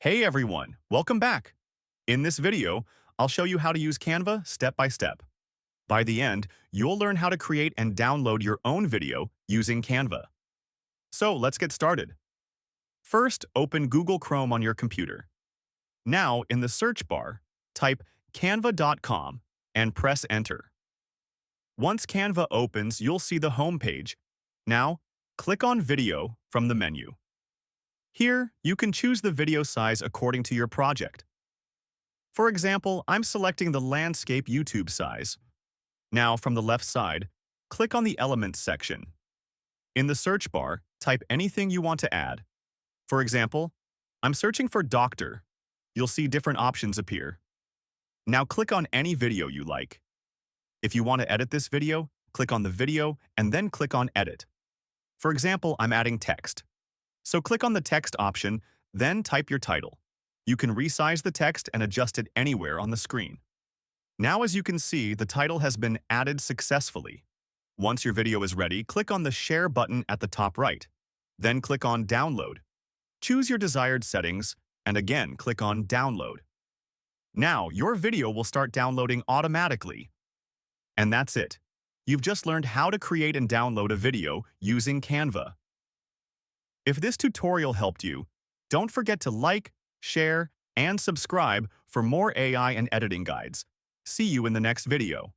Hey everyone, welcome back. In this video, I'll show you how to use Canva step by step. By the end, you'll learn how to create and download your own video using Canva. So let's get started. First, open Google Chrome on your computer. Now, in the search bar, type canva.com and press enter. Once Canva opens, you'll see the home page. Now, click on Video from the menu. Here, you can choose the video size according to your project. For example, I'm selecting the landscape YouTube size. Now, from the left side, click on the Elements section. In the search bar, type anything you want to add. For example, I'm searching for doctor. You'll see different options appear. Now click on any video you like. If you want to edit this video, click on the video and then click on Edit. For example, I'm adding text. So click on the text option, then type your title. You can resize the text and adjust it anywhere on the screen. Now, as you can see, the title has been added successfully. Once your video is ready, click on the Share button at the top right. Then click on Download. Choose your desired settings, and again click on Download. Now, your video will start downloading automatically. And that's it. You've just learned how to create and download a video using Canva. If this tutorial helped you, don't forget to like, share, and subscribe for more AI and editing guides. See you in the next video.